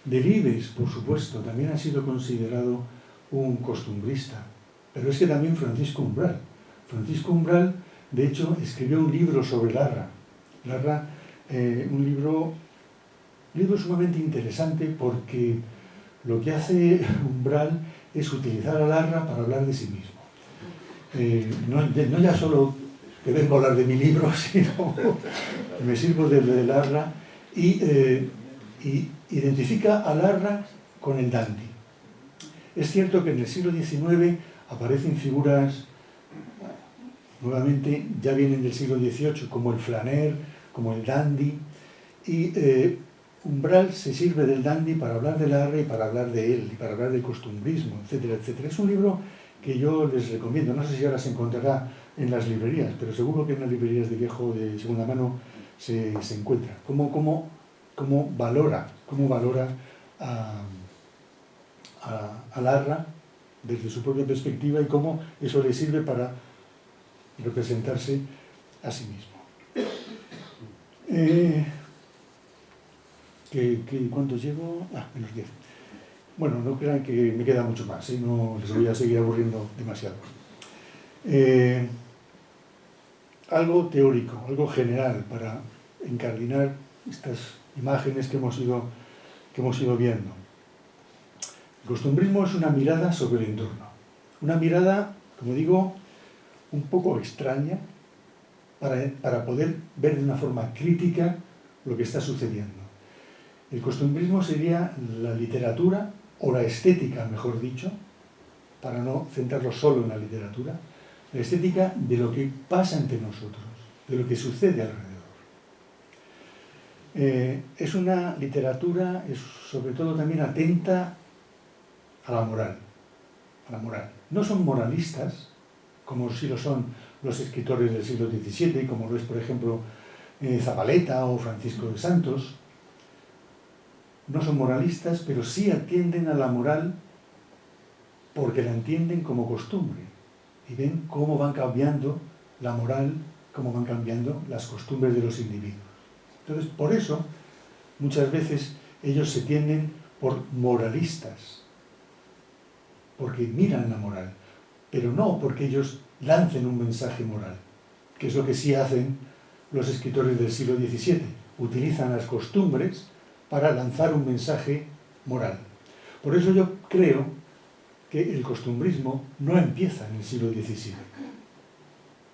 Delibes, por supuesto, también ha sido considerado un costumbrista, pero es que también Francisco Umbral. Francisco Umbral, de hecho, escribió un libro sobre Larra. Larra, un libro sumamente interesante porque lo que hace Umbral es utilizar a Larra para hablar de sí mismo. No ya solo que vengo a hablar de mi libro, sino que me sirvo de Larra y identifica a Larra con el dandy. Es cierto que en el siglo XIX aparecen figuras, nuevamente ya vienen del siglo XVIII, como el flaner, como el dandy, y Umbral se sirve del dandy para hablar de Larra y para hablar de él, y para hablar del costumbrismo, etcétera, etcétera. Es un libro que yo les recomiendo, no sé si ahora se encontrará en las librerías, pero seguro que en las librerías de viejo, de segunda mano, se encuentra. Cómo valora a Larra desde su propia perspectiva y cómo eso le sirve para representarse a sí mismo. ¿Cuántos llevo? Menos 10. Bueno, no crean que me queda mucho más, no les voy a seguir aburriendo demasiado. Algo teórico, algo general para encardinar estas imágenes que hemos ido viendo. El costumbrismo es una mirada sobre el entorno. Una mirada, como digo, un poco extraña para poder ver de una forma crítica lo que está sucediendo. El costumbrismo sería la literatura, o la estética, mejor dicho, para no centrarlo solo en la literatura, la estética de lo que pasa entre nosotros, de lo que sucede alrededor. Es una literatura, sobre todo también atenta a la moral. No son moralistas, como sí lo son los escritores del siglo XVII, como lo es, por ejemplo, Zavaleta o Francisco de Santos. No son moralistas, pero sí atienden a la moral porque la entienden como costumbre y ven cómo van cambiando la moral, cómo van cambiando las costumbres de los individuos. Entonces, por eso, muchas veces ellos se tienden por moralistas, porque miran la moral, pero no porque ellos lancen un mensaje moral, que es lo que sí hacen los escritores del siglo XVII. Utilizan las costumbres para lanzar un mensaje moral. Por eso yo creo que el costumbrismo no empieza en el siglo XVII.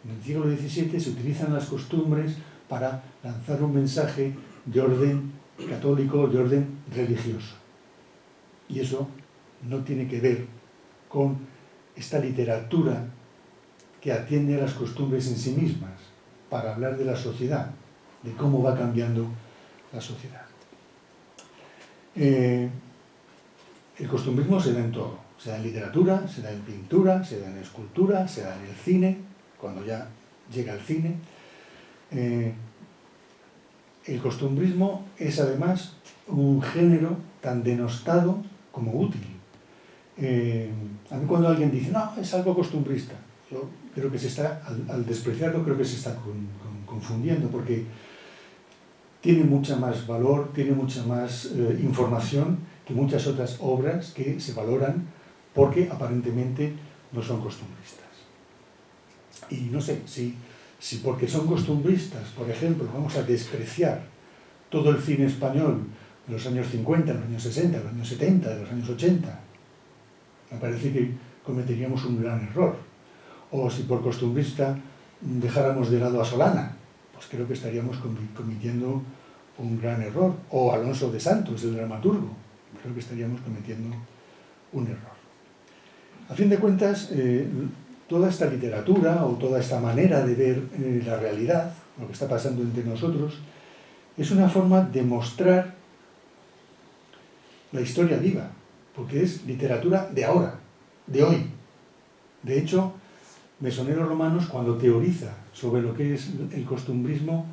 En el siglo XVII se utilizan las costumbres para lanzar un mensaje de orden católico, de orden religioso. Y eso no tiene que ver con esta literatura que atiende a las costumbres en sí mismas, para hablar de la sociedad, de cómo va cambiando la sociedad. El costumbrismo se da en todo, se da en literatura, se da en pintura, se da en escultura, se da en el cine, cuando ya llega al cine. El costumbrismo es además un género tan denostado como útil. A mí cuando alguien dice, no, es algo costumbrista, yo creo que se está, al despreciarlo, creo que se está confundiendo, porque tiene mucha más valor, tiene mucha más información que muchas otras obras que se valoran porque aparentemente no son costumbristas. Y no sé, si porque son costumbristas, por ejemplo, vamos a despreciar todo el cine español de los años 50, de los años 60, de los años 70, de los años 80, me parece que cometeríamos un gran error. O si por costumbrista dejáramos de lado a Solana, pues creo que estaríamos cometiendo un gran error. O Alonso de Santos, el dramaturgo, creo que estaríamos cometiendo un error. A fin de cuentas, toda esta literatura o toda esta manera de ver la realidad, lo que está pasando entre nosotros, es una forma de mostrar la historia viva, porque es literatura de ahora, de hoy. De hecho, Mesonero Romanos, cuando teoriza sobre lo que es el costumbrismo,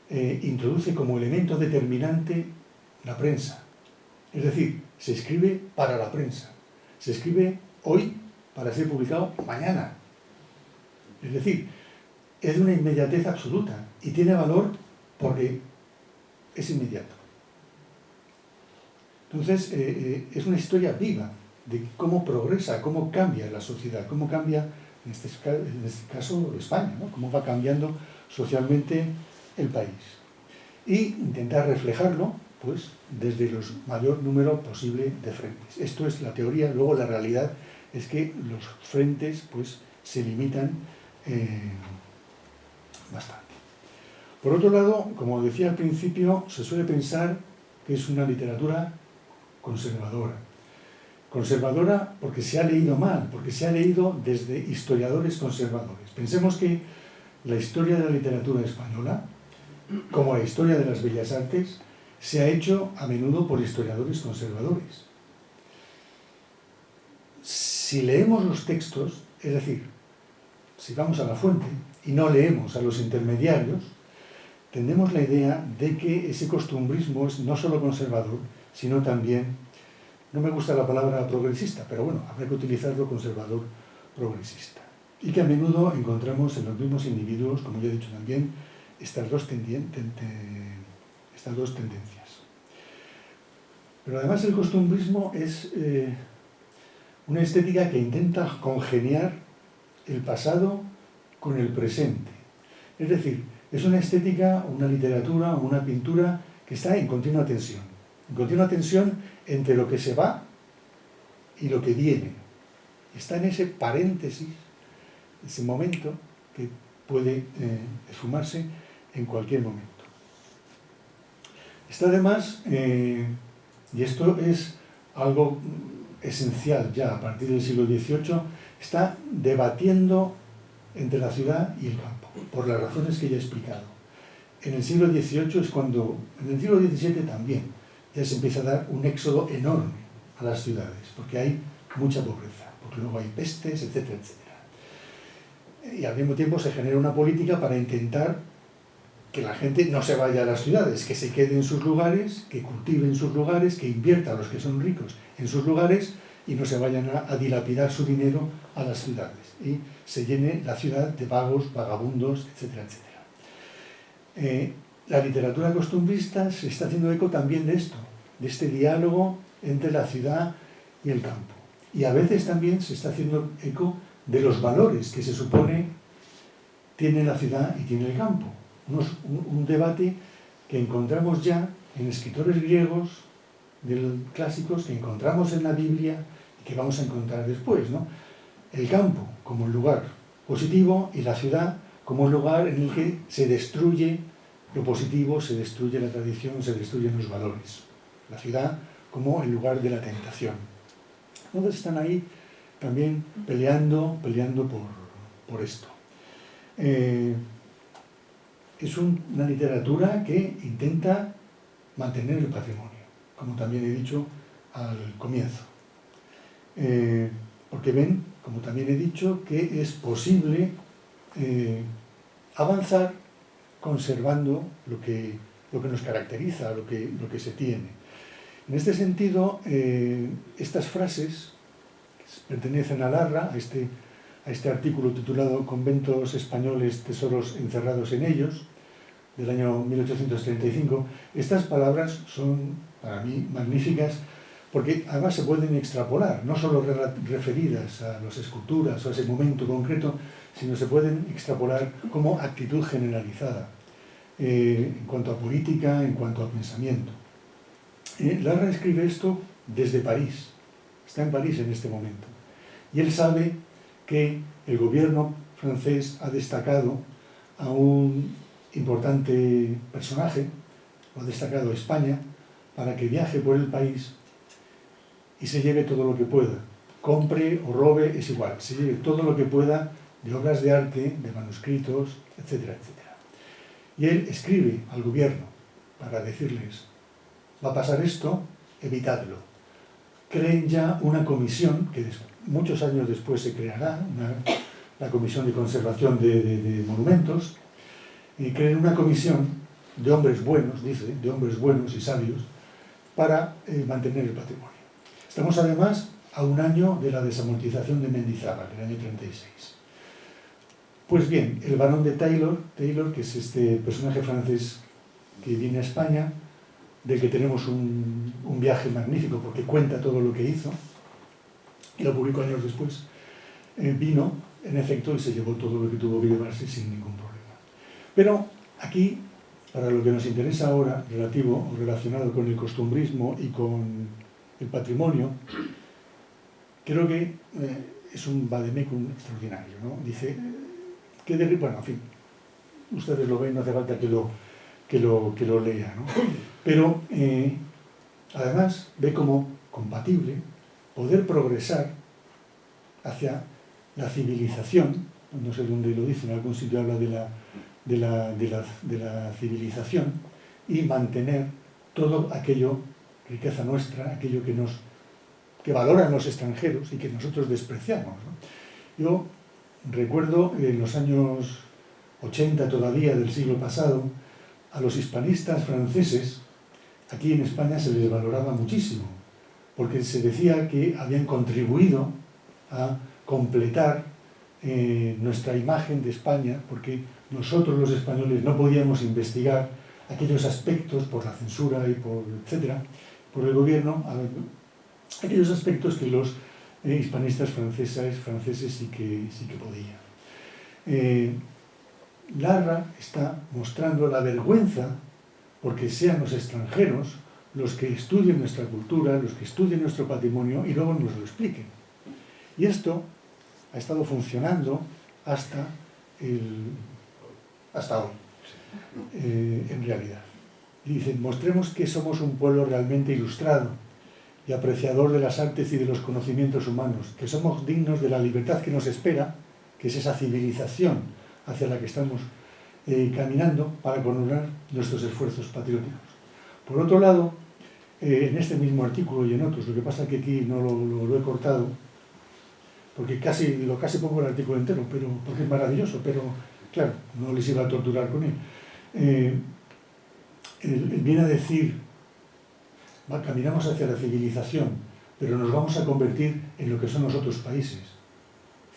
introduce como elemento determinante la prensa. Es decir, se escribe para la prensa. Se escribe hoy para ser publicado mañana. Es decir, es de una inmediatez absoluta y tiene valor porque es inmediato. Entonces, es una historia viva de cómo progresa, cómo cambia la sociedad, cómo cambia, en este caso, España, ¿no? Cómo va cambiando socialmente el país. Y intentar reflejarlo, pues, desde el mayor número posible de frentes. Esto es la teoría. Luego la realidad es que los frentes, pues, se limitan bastante. Por otro lado, como decía al principio, se suele pensar que es una literatura conservadora. Conservadora porque se ha leído mal, porque se ha leído desde historiadores conservadores. Pensemos que la historia de la literatura española, como la historia de las bellas artes, se ha hecho a menudo por historiadores conservadores. Si leemos los textos, es decir, si vamos a la fuente y no leemos a los intermediarios, tenemos la idea de que ese costumbrismo es no solo conservador, sino también, no me gusta la palabra progresista, pero bueno, habrá que utilizarlo, conservador progresista. Y que a menudo encontramos en los mismos individuos, como ya he dicho también, estas dos tendencias. Pero además el costumbrismo es una estética que intenta congeniar el pasado con el presente. Es decir, es una estética, una literatura, una pintura que está en continua tensión entre lo que se va y lo que viene. Está en ese paréntesis, ese momento que puede esfumarse en cualquier momento. Está además, y esto es algo esencial ya a partir del siglo XVIII, está debatiendo entre la ciudad y el campo, por las razones que ya he explicado. En el siglo XVIII es cuando, en el siglo XVII también, ya se empieza a dar un éxodo enorme a las ciudades, porque hay mucha pobreza, porque luego hay pestes, etcétera, etcétera. Y al mismo tiempo se genera una política para intentar que la gente no se vaya a las ciudades, que se quede en sus lugares, que cultive en sus lugares, que invierta a los que son ricos en sus lugares y no se vayan a dilapidar su dinero a las ciudades. Y se llene la ciudad de vagos, vagabundos, etcétera, etcétera. La literatura costumbrista se está haciendo eco también de esto, de este diálogo entre la ciudad y el campo. Y a veces también se está haciendo eco de los valores que se supone tiene la ciudad y tiene el campo. Un debate que encontramos ya en escritores griegos clásicos, que encontramos en la Biblia y que vamos a encontrar después, ¿no? El campo como un lugar positivo y la ciudad como un lugar en el que se destruye lo positivo, se destruye la tradición, se destruyen los valores. La ciudad como el lugar de la tentación. Entonces están ahí también peleando por esto. Es una literatura que intenta mantener el patrimonio, como también he dicho al comienzo. Porque ven, como también he dicho, que es posible avanzar conservando lo que nos caracteriza, lo que se tiene. En este sentido, estas frases que pertenecen a Larra, a este artículo titulado Conventos españoles, tesoros encerrados en ellos, del año 1835, estas palabras son para mí magníficas porque además se pueden extrapolar, no solo referidas a las esculturas o a ese momento concreto, sino se pueden extrapolar como actitud generalizada en cuanto a política, en cuanto a pensamiento. Larra escribe esto desde París, está en París en este momento, y él sabe que el gobierno francés ha destacado a un importante personaje, lo ha destacado a España, para que viaje por el país y se lleve todo lo que pueda. Compre o robe, es igual, se lleve todo lo que pueda de obras de arte, de manuscritos, etcétera, etcétera. Y él escribe al gobierno para decirles, va a pasar esto, evitadlo. Creen ya una comisión, que muchos años después se creará, la Comisión de Conservación de Monumentos, y creen una comisión de hombres buenos, dice, de hombres buenos y sabios, para mantener el patrimonio. Estamos además a un año de la desamortización de Mendizábal, el año 36. Pues bien, el barón de Taylor, que es este personaje francés que viene a España, del que tenemos un viaje magnífico porque cuenta todo lo que hizo, y lo publicó años después, vino, en efecto, y se llevó todo lo que tuvo que llevarse sin ningún problema. Pero aquí, para lo que nos interesa ahora, relativo o relacionado con el costumbrismo y con el patrimonio, creo que es un vademecum extraordinario, ¿no? Dice, bueno, en fin, ustedes lo ven, no hace falta que lo lea, ¿no? Pero, además, ve como compatible poder progresar hacia la civilización, no sé dónde lo dice, en algún sitio habla de la civilización, y mantener todo aquello, riqueza nuestra, aquello que valoran los extranjeros y que nosotros despreciamos, ¿no? Yo recuerdo en los años 80 todavía del siglo pasado, a los hispanistas franceses, aquí en España se les valoraba muchísimo, porque se decía que habían contribuido a completar nuestra imagen de España, porque nosotros los españoles no podíamos investigar aquellos aspectos por la censura y por etcétera, por el gobierno, aquellos aspectos que los hispanistas franceses sí que podían. Larra está mostrando la vergüenza porque sean los extranjeros los que estudien nuestra cultura, los que estudien nuestro patrimonio y luego nos lo expliquen. Y esto ha estado funcionando hasta hoy, en realidad. Y dicen, mostremos que somos un pueblo realmente ilustrado y apreciador de las artes y de los conocimientos humanos, que somos dignos de la libertad que nos espera, que es esa civilización hacia la que estamos caminando para coronar nuestros esfuerzos patrióticos. Por otro lado, en este mismo artículo y en otros, lo que pasa es que aquí no lo he cortado, porque casi pongo el artículo entero, pero porque es maravilloso, pero claro, no les iba a torturar con él. Él viene a decir, caminamos hacia la civilización, pero nos vamos a convertir en lo que son los otros países,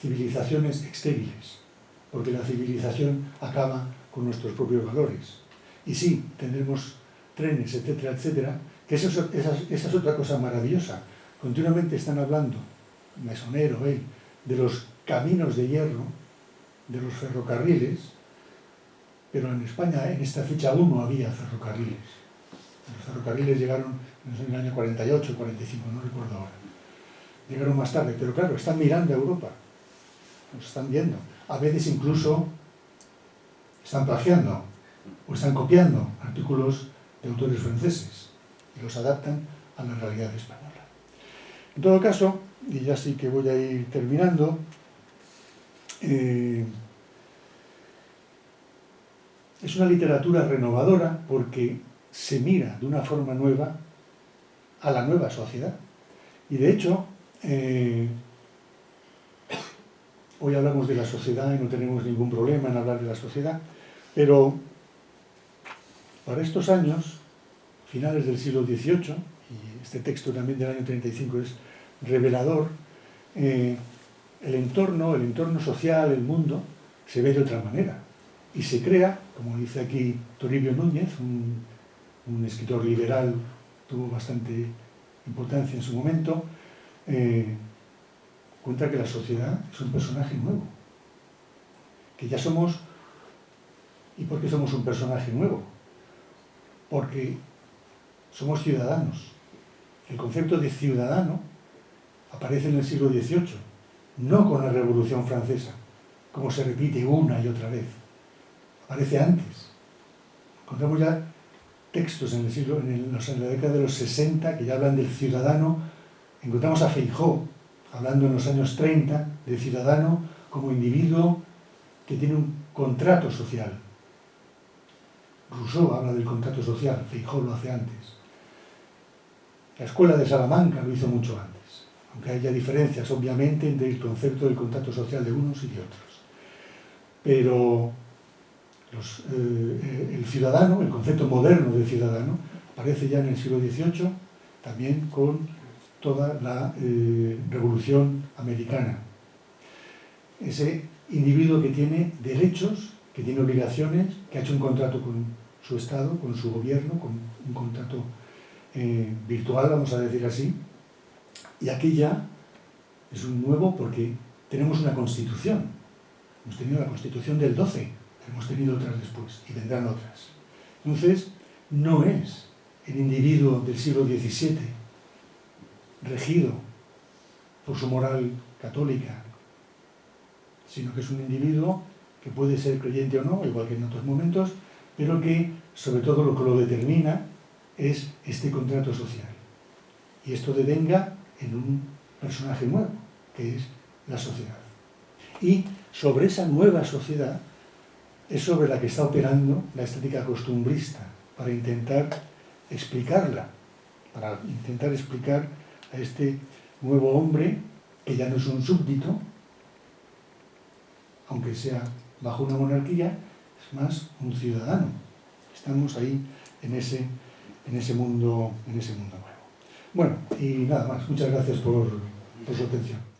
civilizaciones estériles, porque la civilización acaba con nuestros propios valores. Y sí, tendremos trenes, etcétera, etcétera, que esa es otra cosa maravillosa. Continuamente están hablando, Mesonero, de los caminos de hierro, de los ferrocarriles, pero en España en esta fecha aún no había ferrocarriles. Los ferrocarriles llegaron en el año 48, 45, no recuerdo ahora. Llegaron más tarde, pero claro, están mirando a Europa, nos están viendo. A veces incluso están plagiando o están copiando artículos de autores franceses y los adaptan a la realidad española. En todo caso, y ya sí que voy a ir terminando, es una literatura renovadora porque se mira de una forma nueva a la nueva sociedad. Y de hecho, hoy hablamos de la sociedad y no tenemos ningún problema en hablar de la sociedad, pero para estos años, finales del siglo XVIII, y este texto también del año 35 es revelador, el entorno social, el mundo, se ve de otra manera. Y se crea, como dice aquí Toribio Núñez, un escritor liberal, tuvo bastante importancia en su momento, cuenta que la sociedad es un personaje nuevo. Que ya somos... ¿Y por qué somos un personaje nuevo? Porque somos ciudadanos. El concepto de ciudadano aparece en el siglo XVIII, no con la Revolución Francesa, como se repite una y otra vez. Aparece antes. Encontramos ya textos en la década de los 60 que ya hablan del ciudadano. Encontramos a Feijóo hablando en los años 30 del ciudadano como individuo que tiene un contrato social. Rousseau habla del contrato social, Feijóo lo hace antes. La escuela de Salamanca lo hizo mucho antes, aunque haya diferencias, obviamente, entre el concepto del contrato social de unos y de otros. Pero el ciudadano, el concepto moderno de ciudadano, aparece ya en el siglo XVIII, también con toda la Revolución Americana. Ese individuo que tiene derechos, que tiene obligaciones, que ha hecho un contrato con su Estado, con su gobierno, con un contrato virtual, vamos a decir así, y aquí ya es un nuevo porque tenemos una constitución. Hemos tenido la constitución del 12, hemos tenido otras después y vendrán otras. Entonces, no es el individuo del siglo XVII regido por su moral católica, sino que es un individuo que puede ser creyente o no, igual que en otros momentos, pero que sobre todo lo que lo determina es este contrato social. Y esto devenga en un personaje nuevo, que es la sociedad. Y sobre esa nueva sociedad es sobre la que está operando la estética costumbrista, para intentar explicarla, para intentar explicar a este nuevo hombre, que ya no es un súbdito, aunque sea bajo una monarquía, es más un ciudadano. Estamos ahí en ese mundo nuevo. Bueno, y nada más. Muchas gracias por su atención.